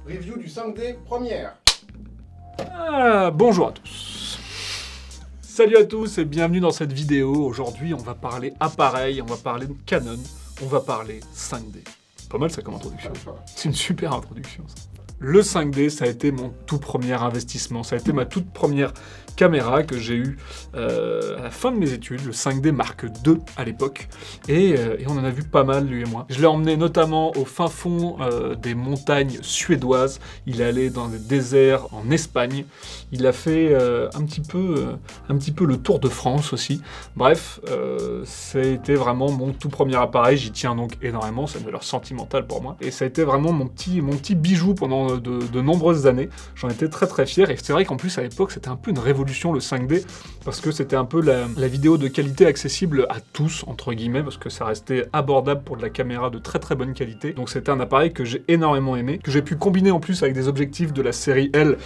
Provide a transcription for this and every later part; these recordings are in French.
Review du 5D première. Bonjour à tous. Salut à tous et bienvenue dans cette vidéo. Aujourd'hui, on va parler appareil, on va parler de Canon, on va parler 5D. Pas mal ça comme introduction. C'est une super introduction ça. Le 5D, ça a été mon tout premier investissement. Ça a été ma toute première caméra que j'ai eue à la fin de mes études, le 5D Mark II à l'époque. Et on en a vu pas mal, lui et moi. Je l'ai emmené notamment au fin fond des montagnes suédoises. Il est allé dans des déserts en Espagne. Il a fait un petit peu le tour de France aussi. Bref, ça a été vraiment mon tout premier appareil. J'y tiens donc énormément. C'est une valeur sentimentale pour moi. Et ça a été vraiment mon petit bijou pendant de nombreuses années. J'en étais très très fier. Et c'est vrai qu'en plus à l'époque, c'était un peu une révolution le 5D, parce que c'était un peu la vidéo de qualité accessible à tous, entre guillemets, parce que ça restait abordable pour de la caméra de très très bonne qualité. Donc c'était un appareil que j'ai énormément aimé, que j'ai pu combiner en plus avec des objectifs de la série L,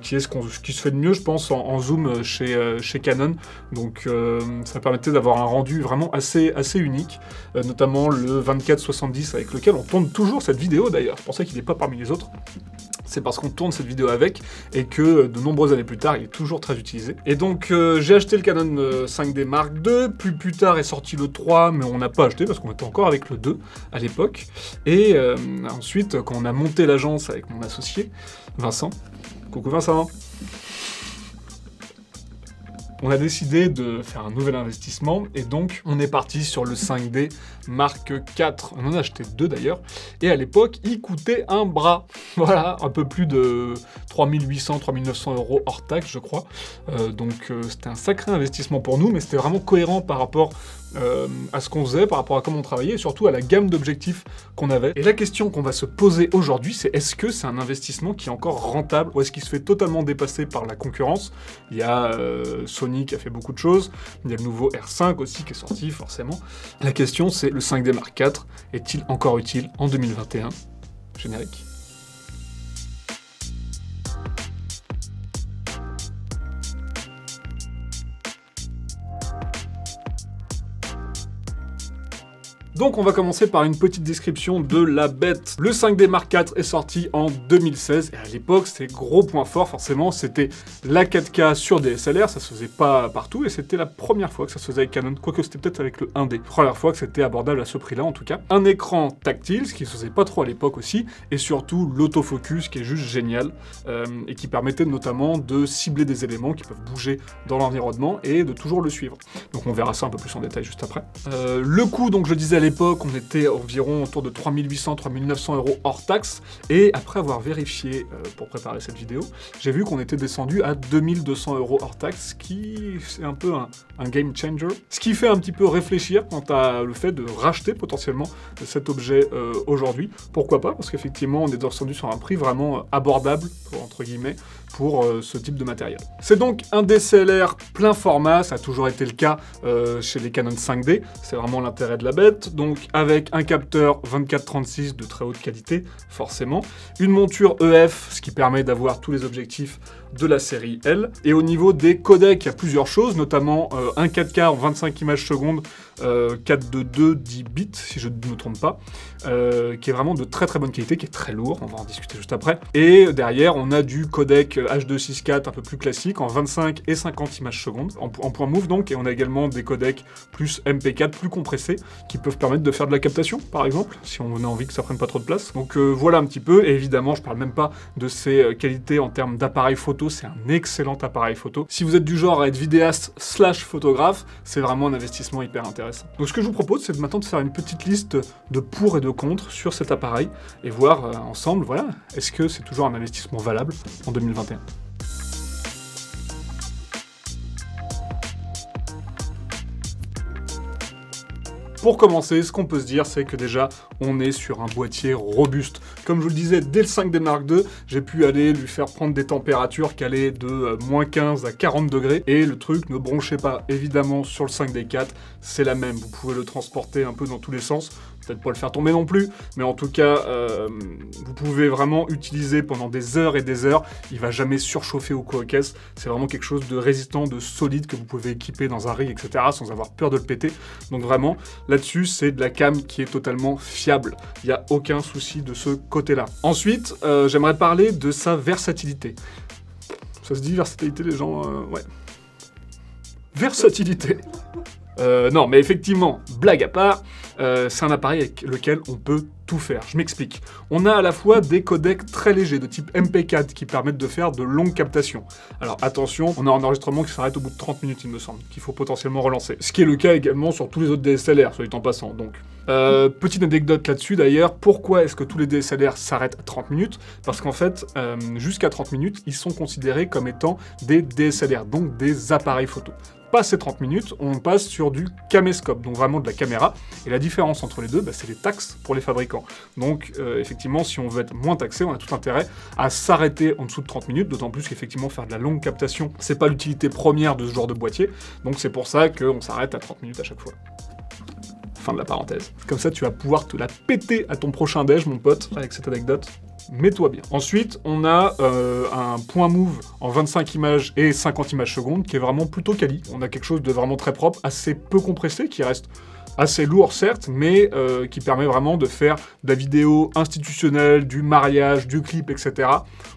qui est ce qui se fait de mieux, je pense, en zoom chez Canon. Donc ça permettait d'avoir un rendu vraiment assez unique, notamment le 24-70 avec lequel on tourne toujours cette vidéo d'ailleurs. C'est pour ça qu'il n'est pas parmi les autres. C'est parce qu'on tourne cette vidéo avec et que de nombreuses années plus tard, il est toujours très utilisé. Et donc j'ai acheté le Canon 5D Mark II, plus tard est sorti le 3, mais on n'a pas acheté parce qu'on était encore avec le 2 à l'époque. Et ensuite, quand on a monté l'agence avec mon associé, Vincent, coucou Vincent, on a décidé de faire un nouvel investissement et donc on est parti sur le 5D Mark IV. On en a acheté deux d'ailleurs et à l'époque il coûtait un bras. Voilà, un peu plus de 3800-3900 € hors taxe je crois. Donc c'était un sacré investissement pour nous, mais c'était vraiment cohérent par rapport à ce qu'on faisait, par rapport à comment on travaillait et surtout à la gamme d'objectifs qu'on avait. Et la question qu'on va se poser aujourd'hui, c'est est-ce que c'est un investissement qui est encore rentable ou est-ce qu'il se fait totalement dépasser par la concurrence? Il y a Sony qui a fait beaucoup de choses, il y a le nouveau R5 aussi qui est sorti forcément. La question c'est le 5D Mark IV est-il encore utile en 2021? Générique. Donc on va commencer par une petite description de la bête. Le 5D Mark IV est sorti en 2016 et à l'époque c'était gros point fort forcément, c'était la 4K sur DSLR, ça se faisait pas partout et c'était la première fois que ça se faisait avec Canon, quoique c'était peut-être avec le 1D. Première fois que c'était abordable à ce prix-là en tout cas. Un écran tactile, ce qui se faisait pas trop à l'époque aussi, et surtout l'autofocus qui est juste génial et qui permettait notamment de cibler des éléments qui peuvent bouger dans l'environnement et de toujours le suivre. Donc on verra ça un peu plus en détail juste après. Le coût, donc je disais à l'époque, on était environ autour de 3800-3900 € hors taxe, et après avoir vérifié pour préparer cette vidéo, j'ai vu qu'on était descendu à 2200 € hors taxe, ce qui c'est un peu un game changer, ce qui fait un petit peu réfléchir quant à le fait de racheter potentiellement cet objet aujourd'hui. Pourquoi pas? Parce qu'effectivement, on est descendu sur un prix vraiment abordable, entre guillemets, pour ce type de matériel. C'est donc un DSLR plein format, ça a toujours été le cas chez les Canon 5D, c'est vraiment l'intérêt de la bête, donc avec un capteur 24-36 de très haute qualité, forcément, une monture EF, ce qui permet d'avoir tous les objectifs de la série L, et au niveau des codecs, il y a plusieurs choses, notamment un 4K en 25 images secondes, 422 10 bits, si je ne me trompe pas, qui est vraiment de très très bonne qualité, qui est très lourd, on va en discuter juste après. Et derrière, on a du codec H264 un peu plus classique, en 25 et 50 images secondes, en point move donc, et on a également des codecs plus MP4 plus compressés, qui peuvent permettre de faire de la captation, par exemple, si on a envie que ça prenne pas trop de place. Donc voilà un petit peu, et évidemment, je parle même pas de ses qualités en termes d'appareil photo, c'est un excellent appareil photo. Si vous êtes du genre à être vidéaste / photographe, c'est vraiment un investissement hyper intéressant. Donc ce que je vous propose, c'est maintenant de faire une petite liste de pour et de contre sur cet appareil, et voir ensemble, voilà, est-ce que c'est toujours un investissement valable en 2021 ? Pour commencer, ce qu'on peut se dire, c'est que déjà, on est sur un boîtier robuste. Comme je vous le disais, dès le 5D Mark II, j'ai pu aller lui faire prendre des températures qui allaient de moins 15 à 40 degrés, et le truc ne bronchait pas. Évidemment, sur le 5D IV, c'est la même. Vous pouvez le transporter un peu dans tous les sens. peut-être pas le faire tomber non plus, mais en tout cas, vous pouvez vraiment utiliser pendant des heures et des heures. Il va jamais surchauffer ou quoi qu'est-ce. C'est vraiment quelque chose de résistant, de solide que vous pouvez équiper dans un rig, etc. sans avoir peur de le péter. Donc vraiment, là-dessus, c'est de la cam qui est totalement fiable. Il n'y a aucun souci de ce côté-là. Ensuite, j'aimerais parler de sa versatilité. Ça se dit versatilité, les gens... ouais. Versatilité. Non, mais effectivement, blague à part, c'est un appareil avec lequel on peut tout faire. Je m'explique. On a à la fois des codecs très légers de type MP4 qui permettent de faire de longues captations. Alors attention, on a un enregistrement qui s'arrête au bout de 30 minutes, il me semble, qu'il faut potentiellement relancer. Ce qui est le cas également sur tous les autres DSLR, soit dit en passant, donc. Petite anecdote là-dessus d'ailleurs, pourquoi est-ce que tous les DSLR s'arrêtent à 30 minutes? Parce qu'en fait, jusqu'à 30 minutes, ils sont considérés comme étant des DSLR, donc des appareils photo. Passé 30 minutes, on passe sur du caméscope, donc vraiment de la caméra. Et la différence entre les deux, bah, c'est les taxes pour les fabricants. Donc effectivement, si on veut être moins taxé, on a tout intérêt à s'arrêter en dessous de 30 minutes, d'autant plus qu'effectivement faire de la longue captation, c'est pas l'utilité première de ce genre de boîtier. Donc c'est pour ça qu'on s'arrête à 30 minutes à chaque fois. Fin de la parenthèse. Comme ça, tu vas pouvoir te la péter à ton prochain déj, mon pote, avec cette anecdote. Mets-toi bien. Ensuite, on a un point move en 25 images et 50 images secondes qui est vraiment plutôt quali. On a quelque chose de vraiment très propre, assez peu compressé, qui reste assez lourd certes, mais qui permet vraiment de faire de la vidéo institutionnelle, du mariage, du clip, etc.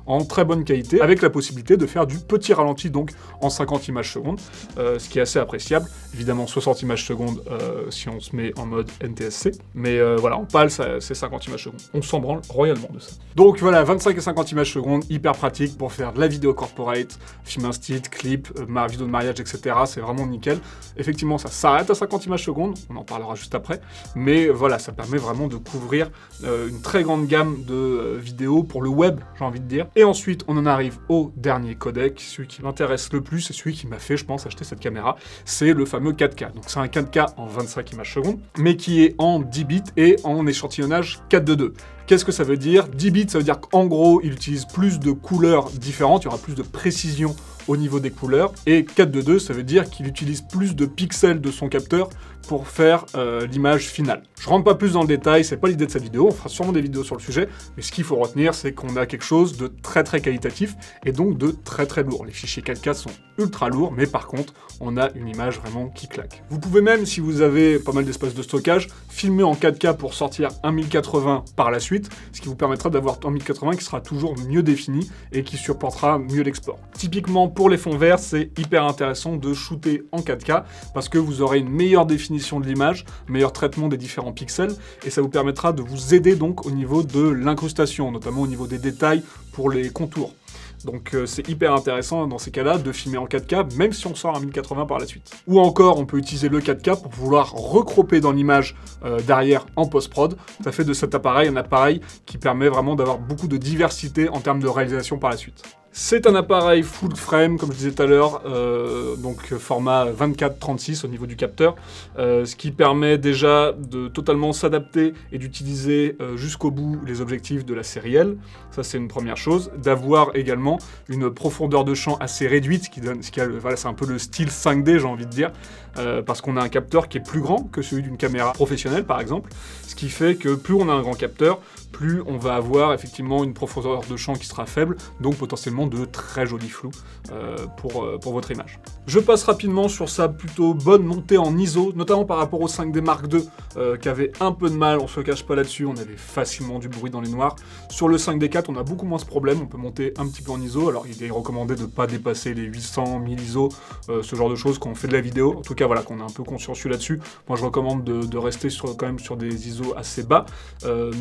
en très bonne qualité, avec la possibilité de faire du petit ralenti, donc en 50 images secondes, ce qui est assez appréciable. Évidemment 60 images secondes si on se met en mode NTSC, mais voilà, en PAL, c'est 50 images secondes. On s'en branle royalement de ça. Donc voilà, 25 et 50 images secondes, hyper pratique pour faire de la vidéo corporate, film instit, clip, vidéo de mariage, etc. C'est vraiment nickel. Effectivement, ça s'arrête à 50 images secondes, on en parlera juste après, mais voilà, ça permet vraiment de couvrir une très grande gamme de vidéos pour le web, j'ai envie de dire. Et ensuite, on en arrive au dernier codec, celui qui m'intéresse le plus, c'est celui qui m'a fait, je pense, acheter cette caméra, c'est le fameux 4K. Donc c'est un 4K en 25 images secondes, mais qui est en 10 bits et en échantillonnage 4:2. Qu'est-ce que ça veut dire? 10 bits, ça veut dire qu'en gros, il utilise plus de couleurs différentes, il y aura plus de précision au niveau des couleurs, et 4:2, ça veut dire qu'il utilise plus de pixels de son capteur pour faire l'image finale. Je rentre pas plus dans le détail, c'est pas l'idée de cette vidéo, on fera sûrement des vidéos sur le sujet, mais ce qu'il faut retenir, c'est qu'on a quelque chose de très très qualitatif, et donc de très très lourd. Les fichiers 4K sont ultra lourds, mais par contre, on a une image vraiment qui claque. Vous pouvez même, si vous avez pas mal d'espace de stockage, filmer en 4K pour sortir un 1080 par la suite, ce qui vous permettra d'avoir un 1080 qui sera toujours mieux défini et qui supportera mieux l'export. Typiquement, pour les fonds verts, c'est hyper intéressant de shooter en 4K parce que vous aurez une meilleure définition de l'image, meilleur traitement des différents pixels, et ça vous permettra de vous aider donc au niveau de l'incrustation, notamment au niveau des détails pour les contours. Donc c'est hyper intéressant dans ces cas-là de filmer en 4K, même si on sort un 1080 par la suite. Ou encore, on peut utiliser le 4K pour pouvoir recroper dans l'image derrière en post-prod. Ça fait de cet appareil un appareil qui permet vraiment d'avoir beaucoup de diversité en termes de réalisation par la suite. C'est un appareil full frame, comme je disais tout à l'heure, donc format 24-36 au niveau du capteur, ce qui permet déjà de totalement s'adapter et d'utiliser jusqu'au bout les objectifs de la série L. Ça, c'est une première chose. D'avoir également une profondeur de champ assez réduite, voilà, c'est un peu le style 5D, j'ai envie de dire, parce qu'on a un capteur qui est plus grand que celui d'une caméra professionnelle, par exemple, ce qui fait que plus on a un grand capteur, plus on va avoir effectivement une profondeur de champ qui sera faible, donc potentiellement de très jolis flous pour votre image. Je passe rapidement sur sa plutôt bonne montée en ISO, notamment par rapport au 5D Mark II, qui avait un peu de mal, on se cache pas là-dessus, on avait facilement du bruit dans les noirs. Sur le 5D4, on a beaucoup moins ce problème, on peut monter un petit peu en ISO, alors il est recommandé de ne pas dépasser les 800, 1000 ISO, ce genre de choses quand on fait de la vidéo, en tout cas voilà, qu'on est un peu consciencieux là-dessus. Moi je recommande de rester quand même sur des ISO assez bas,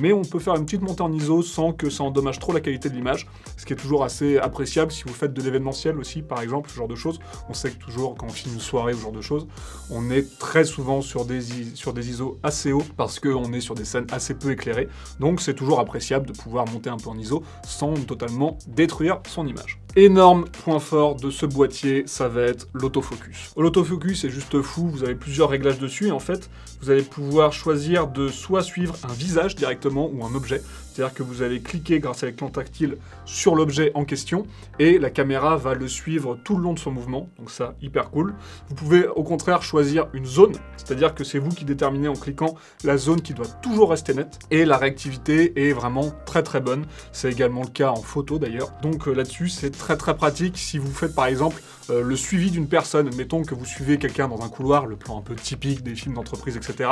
mais on peut faire une petite montée en ISO sans que ça endommage trop la qualité de l'image, ce qui est toujours assez appréciable si vous faites de l'événementiel aussi, par exemple, ce genre de choses. On sait que toujours, quand on filme une soirée ou ce genre de choses, on est très souvent sur des ISO assez hauts parce qu'on est sur des scènes assez peu éclairées. Donc c'est toujours appréciable de pouvoir monter un peu en ISO sans totalement détruire son image. Énorme point fort de ce boîtier, ça va être l'autofocus. L'autofocus est juste fou, vous avez plusieurs réglages dessus et en fait, vous allez pouvoir choisir de soit suivre un visage directement ou un objet l'objet. C'est-à-dire que vous allez cliquer grâce à l'écran tactile sur l'objet en question et la caméra va le suivre tout le long de son mouvement. Donc ça, hyper cool. Vous pouvez au contraire choisir une zone, c'est-à-dire que c'est vous qui déterminez en cliquant la zone qui doit toujours rester nette. Et la réactivité est vraiment très très bonne. C'est également le cas en photo d'ailleurs. Donc là-dessus, c'est très très pratique si vous faites par exemple le suivi d'une personne. Admettons que vous suivez quelqu'un dans un couloir, le plan un peu typique des films d'entreprise, etc.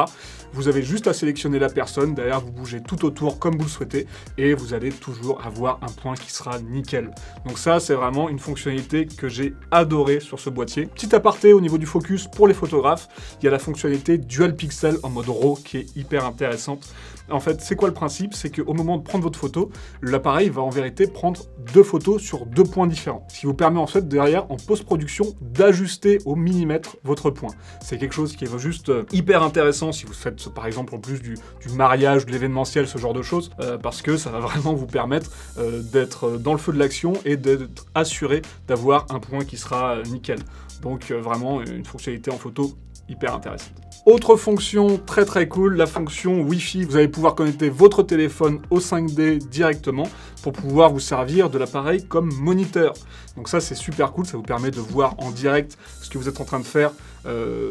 Vous avez juste à sélectionner la personne. Derrière, vous bougez tout autour comme vous le souhaitez. Et vous allez toujours avoir un point qui sera nickel. Donc ça, c'est vraiment une fonctionnalité que j'ai adorée sur ce boîtier. Petit aparté au niveau du focus pour les photographes, il y a la fonctionnalité Dual Pixel en mode RAW qui est hyper intéressante. En fait, c'est quoi le principe? C'est qu'au moment de prendre votre photo, l'appareil va en vérité prendre 2 photos sur 2 points différents. Ce qui vous permet en fait derrière, en post-production, d'ajuster au millimètre votre point. C'est quelque chose qui est juste hyper intéressant si vous faites par exemple en plus du mariage, de l'événementiel, ce genre de choses, parce que ça va vraiment vous permettre d'être dans le feu de l'action et d'être assuré d'avoir un point qui sera nickel. Donc vraiment une fonctionnalité en photo hyper intéressante. Autre fonction très très cool, la fonction Wi-Fi. Vous allez pouvoir connecter votre téléphone au 5D directement pour pouvoir vous servir de l'appareil comme moniteur. Donc ça c'est super cool, ça vous permet de voir en direct ce que vous êtes en train de faire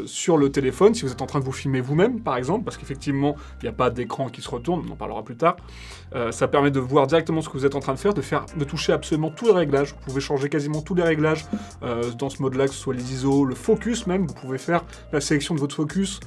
sur le téléphone, si vous êtes en train de vous filmer vous-même par exemple, parce qu'effectivement il n'y a pas d'écran qui se retourne, on en parlera plus tard. Ça permet de voir directement ce que vous êtes en train de faire, de toucher absolument tous les réglages. Vous pouvez changer quasiment tous les réglages dans ce mode-là, que ce soit les ISO, le focus même. Vous pouvez faire la sélection de votre focus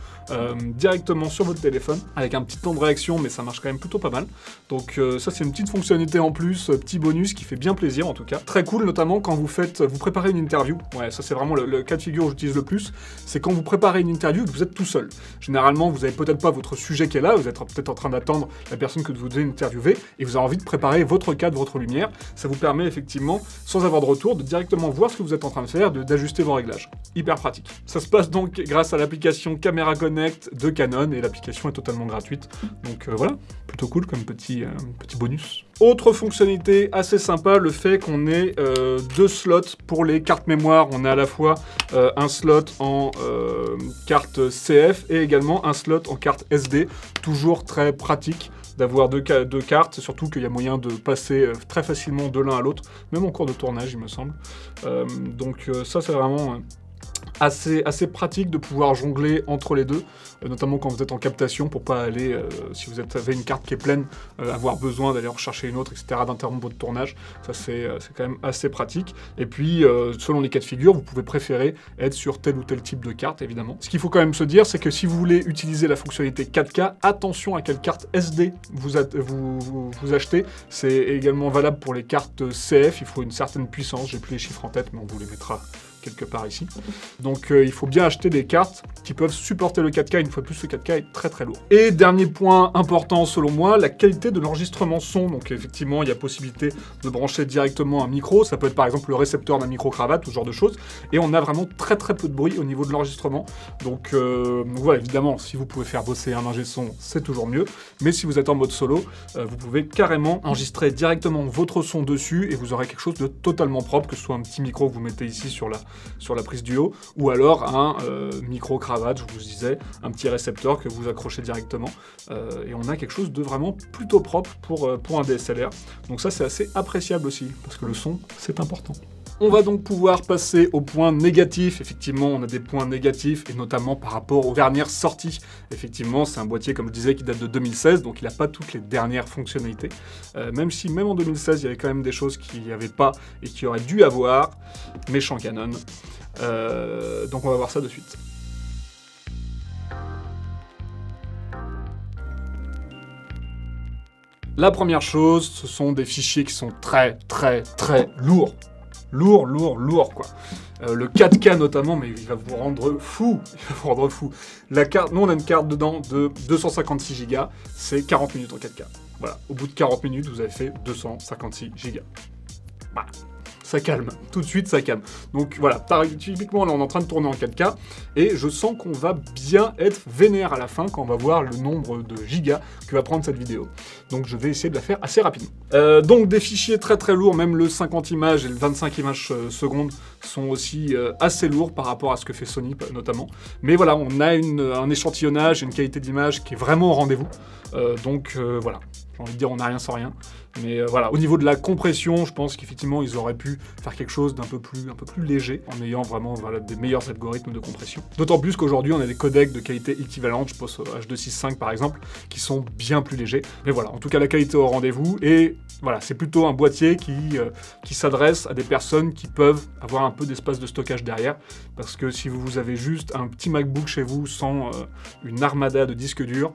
directement sur votre téléphone, avec un petit temps de réaction, mais ça marche quand même plutôt pas mal. Donc ça c'est une petite fonctionnalité en plus, petit bonus qui fait bien plaisir en tout cas. Très cool notamment quand vous préparez une interview. Ouais, ça c'est vraiment le cas de figure que j'utilise le plus. C'est quand vous préparez une interview et que vous êtes tout seul. Généralement, vous n'avez peut-être pas votre sujet qui est là, vous êtes peut-être en train d'attendre la personne que vous devez interviewer et vous avez envie de préparer votre cadre, votre lumière. Ça vous permet effectivement, sans avoir de retour, de directement voir ce que vous êtes en train de faire, d'ajuster vos réglages. Hyper pratique. Ça se passe donc grâce à l'application Camera Connect de Canon et l'application est totalement gratuite. Donc voilà, plutôt cool comme petit bonus. Autre fonctionnalité assez sympa, le fait qu'on ait 2 slots pour les cartes mémoire. On a à la fois un slot en carte CF et également un slot en carte SD. Toujours très pratique d'avoir deux cartes, surtout qu'il y a moyen de passer très facilement de l'un à l'autre, même en cours de tournage, il me semble. Donc ça, c'est vraiment assez pratique de pouvoir jongler entre les deux, notamment quand vous êtes en captation, pour pas aller, si vous avez une carte qui est pleine, avoir besoin d'aller en rechercher une autre, etc., d'interrompre votre tournage. Ça, c'est quand même assez pratique. Et puis, selon les cas de figure, vous pouvez préférer être sur tel ou tel type de carte, évidemment. Ce qu'il faut quand même se dire, c'est que si vous voulez utiliser la fonctionnalité 4K, attention à quelle carte SD vous achetez. C'est également valable pour les cartes CF, il faut une certaine puissance, j'ai plus les chiffres en tête, mais on vous les mettra quelque part ici. Donc il faut bien acheter des cartes qui peuvent supporter le 4K. Une fois de plus, le 4K est très très lourd. Et dernier point important selon moi, la qualité de l'enregistrement son. Donc effectivement, il y a possibilité de brancher directement un micro. Ça peut être par exemple le récepteur d'un micro-cravate ou ce genre de choses. Et on a vraiment très très peu de bruit au niveau de l'enregistrement. Donc voilà, évidemment, si vous pouvez faire bosser un ingé son, c'est toujours mieux. Mais si vous êtes en mode solo, vous pouvez carrément enregistrer directement votre son dessus et vous aurez quelque chose de totalement propre, que ce soit un petit micro que vous mettez ici sur la prise du haut, ou alors un micro-cravate, je vous disais, un petit récepteur que vous accrochez directement. Et on a quelque chose de vraiment plutôt propre pour un DSLR. Donc ça, c'est assez appréciable aussi, parce que le son, c'est important. On va donc pouvoir passer aux points négatifs. Effectivement, on a des points négatifs, et notamment par rapport aux dernières sorties. Effectivement, c'est un boîtier, comme je disais, qui date de 2016, donc il n'a pas toutes les dernières fonctionnalités. Même si, même en 2016, il y avait quand même des choses qu'il n'y avait pas et qui auraient dû avoir. Méchant Canon. Donc on va voir ça de suite. La première chose, ce sont des fichiers qui sont très lourds. Lourd, quoi. Le 4K notamment, mais il va vous rendre fou. La carte, nous on a une carte dedans de 256 Go, c'est 40 minutes en 4K. Voilà, au bout de 40 minutes, vous avez fait 256 Go. Voilà. Ça calme, tout de suite ça calme. Donc voilà, typiquement là on est en train de tourner en 4K et je sens qu'on va bien être vénère à la fin quand on va voir le nombre de gigas que va prendre cette vidéo. Donc je vais essayer de la faire assez rapidement. Donc des fichiers très lourds, même le 50 images et le 25 images secondes sont aussi assez lourds par rapport à ce que fait Sony notamment. Mais voilà, on a un échantillonnage, une qualité d'image qui est vraiment au rendez-vous. Donc voilà. J'ai envie de dire, on n'a rien sans rien. Mais voilà, au niveau de la compression, je pense qu'effectivement, ils auraient pu faire quelque chose d'un peu plus léger, en ayant vraiment voilà, des meilleurs algorithmes de compression. D'autant plus qu'aujourd'hui, on a des codecs de qualité équivalente, je pense au H265 par exemple, qui sont bien plus légers. Mais voilà, en tout cas, la qualité au rendez-vous, et voilà, c'est plutôt un boîtier qui s'adresse à des personnes qui peuvent avoir un peu d'espace de stockage derrière, parce que si vous avez juste un petit MacBook chez vous sans une armada de disques durs,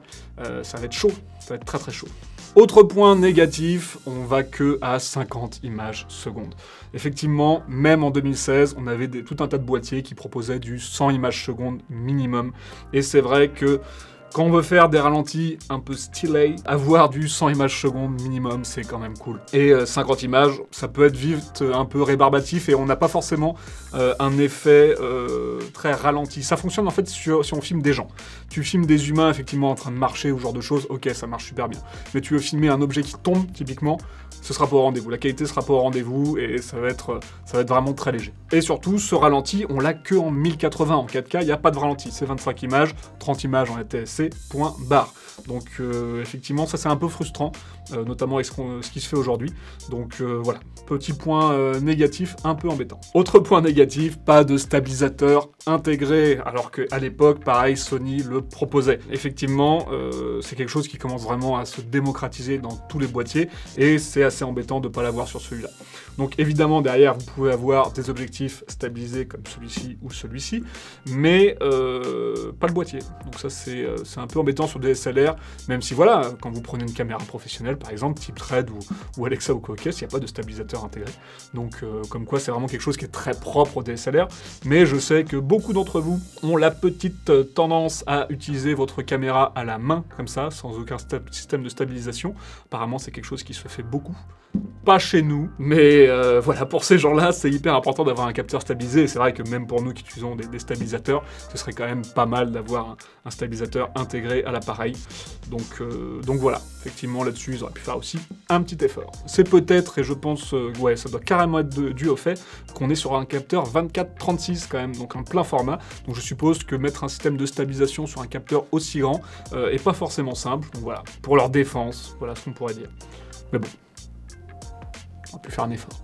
ça va être chaud, ça va être très très chaud. Autre point négatif, on va que à 50 images secondes. Effectivement, même en 2016, on avait tout un tas de boîtiers qui proposaient du 100 images secondes minimum. Et c'est vrai que quand on veut faire des ralentis un peu stylés, avoir du 100 images secondes minimum, c'est quand même cool. Et 50 images, ça peut être vite un peu rébarbatif et on n'a pas forcément un effet très ralenti. Ça fonctionne en fait si on filme des gens. Tu filmes des humains effectivement en train de marcher ou ce genre de choses, ok, ça marche super bien. Mais tu veux filmer un objet qui tombe, typiquement, ce sera pas au rendez-vous. La qualité sera pas au rendez-vous et ça va être vraiment très léger. Et surtout, ce ralenti, on l'a que en 1080 en 4K, il n'y a pas de ralenti. C'est 25 images, 30 images en ATSC, point barre. Donc effectivement, ça c'est un peu frustrant, notamment avec ce qui se fait aujourd'hui. Donc voilà, petit point négatif, un peu embêtant. Autre point négatif, pas de stabilisateur intégré, alors qu'à l'époque, pareil, Sony le proposait. Effectivement, c'est quelque chose qui commence vraiment à se démocratiser dans tous les boîtiers, et c'est assez embêtant de ne pas l'avoir sur celui-là. Donc évidemment, derrière, vous pouvez avoir des objectifs stabilisés comme celui-ci ou celui-ci, mais pas le boîtier. Donc ça, c'est un peu embêtant sur des SLR, même si voilà, quand vous prenez une caméra professionnelle, par exemple, type Red ou Alexa ou Cocos, il n'y a pas de stabilisateur intégré. Donc comme quoi, c'est vraiment quelque chose qui est très propre au DSLR, mais je sais que beaucoup d'entre vous ont la petite tendance à utiliser votre caméra à la main, comme ça, sans aucun système de stabilisation. Apparemment, c'est quelque chose qui se fait beaucoup. Pas chez nous, mais voilà, pour ces gens-là, c'est hyper important d'avoir un capteur stabilisé. Et c'est vrai que même pour nous qui utilisons des stabilisateurs, ce serait quand même pas mal d'avoir un stabilisateur intégré à l'appareil. Donc voilà, effectivement, là-dessus, ils auraient pu faire aussi un petit effort. C'est peut-être, et je pense, ouais, ça doit carrément être dû au fait qu'on est sur un capteur 24-36 quand même, donc un plein format. Donc je suppose que mettre un système de stabilisation sur un capteur aussi grand est pas forcément simple. Donc voilà, pour leur défense, voilà ce qu'on pourrait dire. Mais bon. On peut faire un effort.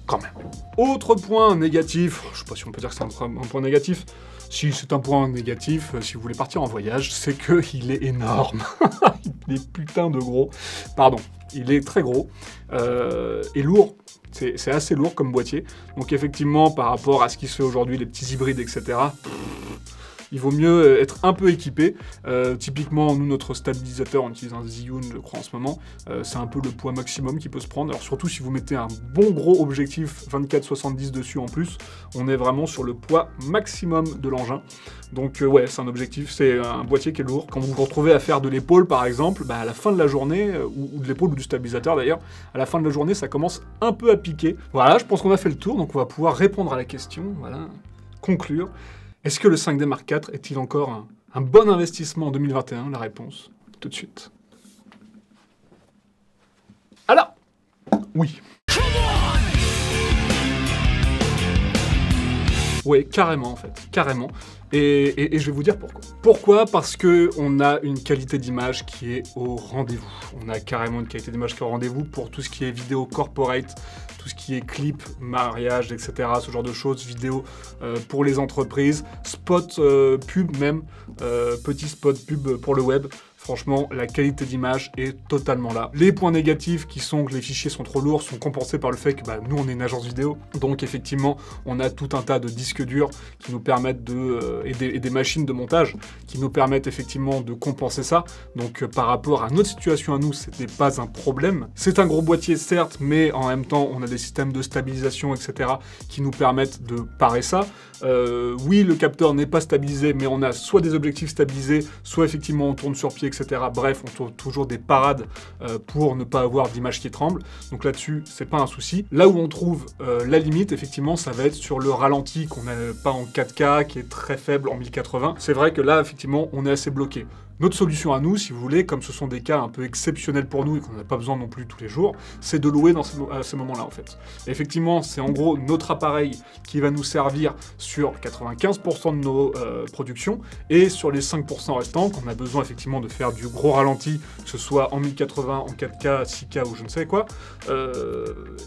Quand même. Autre point négatif, je sais pas si on peut dire que c'est un point négatif, si c'est un point négatif, si vous voulez partir en voyage, c'est qu'il est énorme. Il est putain de gros. Pardon, il est très gros et lourd. C'est assez lourd comme boîtier. Donc effectivement, par rapport à ce qui se fait aujourd'hui, les petits hybrides, etc., il vaut mieux être un peu équipé. Typiquement, nous, notre stabilisateur, on utilise un Zhiyun, je crois, en ce moment. C'est un peu le poids maximum qu'il peut se prendre. Alors surtout, si vous mettez un bon gros objectif 24-70 dessus en plus, on est vraiment sur le poids maximum de l'engin. Donc ouais, c'est un objectif, c'est un boîtier qui est lourd. Quand vous vous retrouvez à faire de l'épaule, par exemple, à la fin de la journée, ou de l'épaule ou du stabilisateur d'ailleurs, à la fin de la journée, ça commence un peu à piquer. Voilà, je pense qu'on a fait le tour, donc on va pouvoir répondre à la question, voilà, conclure. Est-ce que le 5D Mark IV est-il encore un bon investissement en 2021? La réponse, tout de suite. Alors, oui. Oui, carrément en fait, carrément. Et je vais vous dire pourquoi. Pourquoi? Parce qu'on a une qualité d'image qui est au rendez-vous. On a carrément une qualité d'image qui est au rendez-vous pour tout ce qui est vidéo corporate, tout ce qui est clip, mariage, etc. Ce genre de choses, vidéo pour les entreprises, spot pub même, petit spot pub pour le web. Franchement, la qualité d'image est totalement là. Les points négatifs qui sont que les fichiers sont trop lourds sont compensés par le fait que nous, on est une agence vidéo. Donc effectivement, on a tout un tas de disques durs qui nous permettent et des machines de montage qui nous permettent effectivement de compenser ça. Donc par rapport à notre situation à nous, c'était pas un problème. C'est un gros boîtier certes, mais en même temps, on a des systèmes de stabilisation, etc. qui nous permettent de parer ça. Oui, le capteur n'est pas stabilisé, mais on a soit des objectifs stabilisés, soit effectivement on tourne sur pied, etc. Bref, on tourne toujours des parades pour ne pas avoir d'image qui tremble. Donc là-dessus, c'est pas un souci. Là où on trouve la limite, effectivement, ça va être sur le ralenti qu'on n'a pas en 4K, qui est très faible en 1080. C'est vrai que là, effectivement, on est assez bloqué. Notre solution à nous, si vous voulez, comme ce sont des cas un peu exceptionnels pour nous et qu'on n'a pas besoin non plus tous les jours, c'est de louer à ces moments-là en fait. Et effectivement, c'est en gros notre appareil qui va nous servir sur 95% de nos productions, et sur les 5% restants, quand on a besoin effectivement de faire du gros ralenti, que ce soit en 1080, en 4K, 6K ou je ne sais quoi,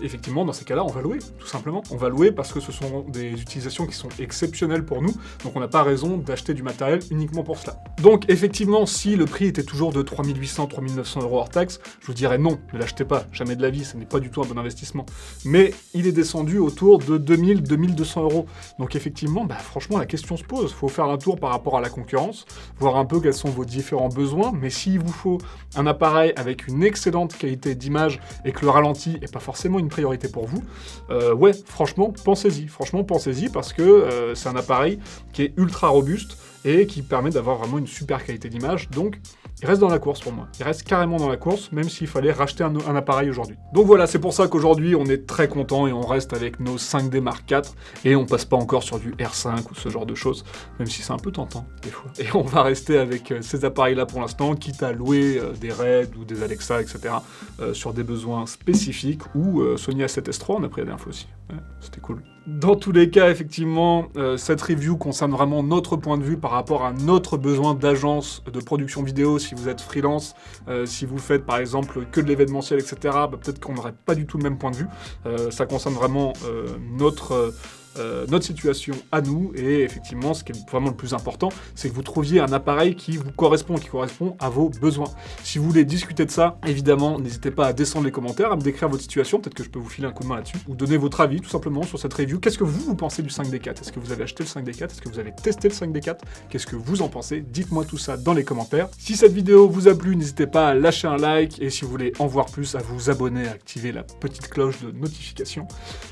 effectivement, dans ces cas-là, on va louer, tout simplement. On va louer parce que ce sont des utilisations qui sont exceptionnelles pour nous, donc on n'a pas raison d'acheter du matériel uniquement pour cela. Donc effectivement, si le prix était toujours de 3800, 3900 € hors taxe, je vous dirais non, ne l'achetez pas, jamais de la vie, ce n'est pas du tout un bon investissement. Mais il est descendu autour de 2000, 2200 €. Donc effectivement, franchement, la question se pose. Il faut faire un tour par rapport à la concurrence, voir un peu quels sont vos différents besoins, mais s'il vous faut un appareil avec une excellente qualité d'image et que le ralenti n'est pas forcément une priorité pour vous, ouais, franchement, pensez-y. Franchement, pensez-y parce que c'est un appareil qui est ultra robuste et qui permet d'avoir vraiment une super qualité d'image, donc il reste dans la course pour moi. Il reste carrément dans la course, même s'il fallait racheter un appareil aujourd'hui. Donc voilà, c'est pour ça qu'aujourd'hui, on est très content et on reste avec nos 5D Mark IV, et on passe pas encore sur du R5 ou ce genre de choses, même si c'est un peu tentant, des fois. Et on va rester avec ces appareils-là pour l'instant, quitte à louer des Red ou des Alexa, etc., sur des besoins spécifiques, ou Sony A7S III, on a pris la dernière fois aussi. Ouais, c'était cool. Dans tous les cas, effectivement, cette review concerne vraiment notre point de vue par rapport à notre besoin d'agence de production vidéo. Si vous êtes freelance, si vous faites par exemple que de l'événementiel, etc., peut-être qu'on n'aurait pas du tout le même point de vue. Ça concerne vraiment notre situation à nous, et effectivement, ce qui est vraiment le plus important, c'est que vous trouviez un appareil qui vous correspond, qui correspond à vos besoins. Si vous voulez discuter de ça, évidemment, n'hésitez pas à descendre les commentaires, à me décrire votre situation, peut-être que je peux vous filer un coup de main là-dessus, ou donner votre avis, tout simplement, sur cette review. Qu'est-ce que vous pensez du 5D4 ? Est-ce que vous avez acheté le 5D4 ? Est-ce que vous avez testé le 5D4 ? Qu'est-ce que vous en pensez ? Dites-moi tout ça dans les commentaires. Si cette vidéo vous a plu, n'hésitez pas à lâcher un like, et si vous voulez en voir plus, à vous abonner, à activer la petite cloche de notification.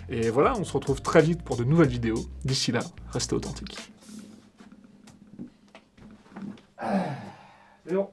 Et voilà, on se retrouve très vite pour de nouvelles vidéos. D'ici là, restez authentiques. C'est bon.